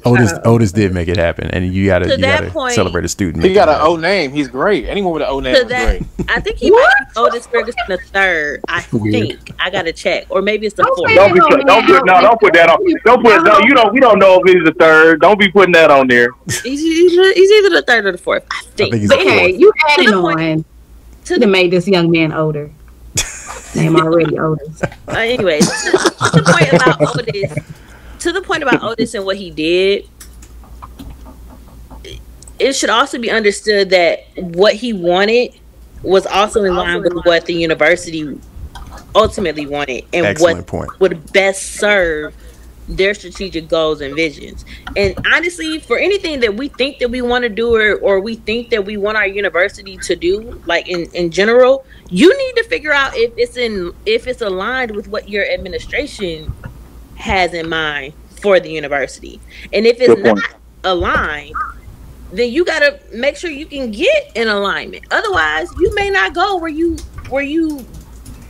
Otis Otis did make it happen, and you gotta point, celebrate a student. He got an O name. He's great. Anyone with an O name is great. I think he might be Otis Ferguson the third. I think I gotta check, or maybe it's the fourth. Don't put that on. We don't know if he's the third. Don't be putting that on there. He's either the third or the fourth. I think. Okay, you adding on to make this young man older. Name already Otis. Anyways, to the point about Otis and what he did, it should also be understood that what he wanted was also in line with what the university ultimately wanted and Excellent what would best serve their strategic goals and visions. And honestly, for anything that we think that we want to do or we think that we want our university to do, like in general, you need to figure out if it's aligned with what your administration has in mind for the university. And if it's not aligned, then you got to make sure you can get in alignment. Otherwise, you may not go where you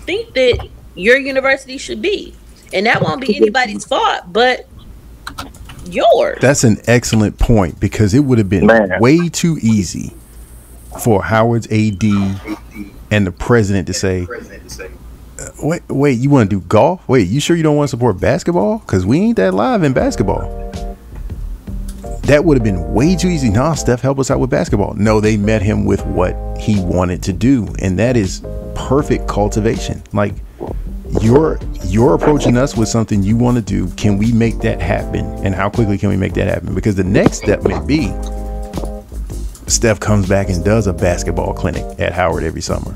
think that your university should be. And that won't be anybody's fault but yours. That's an excellent point, because it would have been way too easy for Howard's AD and the president to say, wait, you want to do golf? Wait, you sure you don't want to support basketball? Because we ain't that live in basketball. That would have been way too easy. Nah, Steph, help us out with basketball. No, they met him with what he wanted to do. And that is perfect cultivation. Like, you're approaching us with something you want to do. Can we make that happen? And how quickly can we make that happen? Because the next step may be Steph comes back and does a basketball clinic at Howard every summer.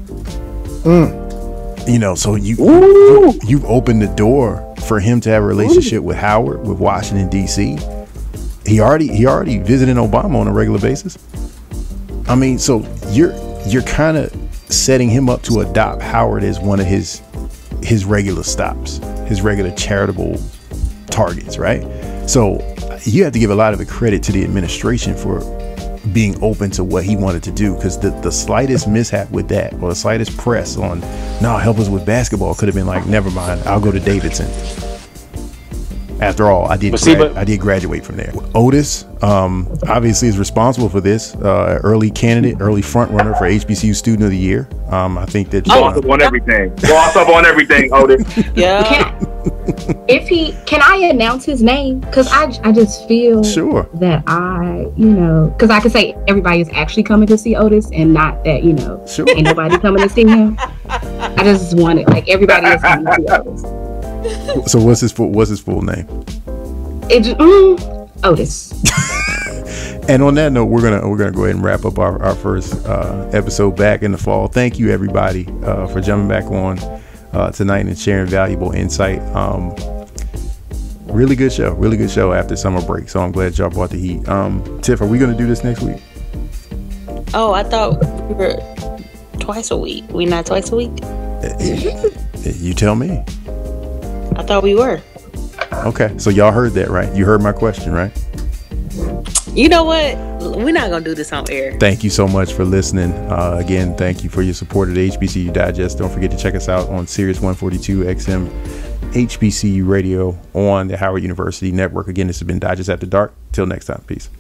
You know, so you've opened the door for him to have a relationship with Howard, with Washington, D.C. He already visited Obama on a regular basis. I mean, so you're kind of setting him up to adopt Howard as one of his regular stops, his regular charitable targets, right? So you have to give a lot of the credit to the administration for being open to what he wanted to do, because the slightest mishap with that, or the slightest press on, no, help us with basketball, could have been like, never mind, I'll go to Davidson. After all, I did graduate from there. Otis obviously is responsible for this. Early candidate, early front runner for HBCU Student of the Year. I think that boss up on everything. Boss up on everything, Otis. Yeah. Can I announce his name? Because I just feel that because I could say everybody is actually coming to see Otis, and not that ain't nobody coming to see him. I just want it like everybody is coming to see Otis. So what's his full name? Otis. And on that note, we're gonna go ahead and wrap up our first episode back in the fall. Thank you everybody for jumping back on tonight and sharing valuable insight. Really good show after summer break. So I'm glad y'all brought the heat. Tiff, are we gonna do this next week? Oh, I thought we were twice a week. We not twice a week? You tell me. I thought we were. Okay, so y'all heard that, right? You heard my question, right? You know what? We're not going to do this on air. Thank you so much for listening. Again, thank you for your support of the HBCU Digest. Don't forget to check us out on Sirius 142 XM HBCU Radio on the Howard University Network. Again, this has been Digest After Dark. Till next time. Peace.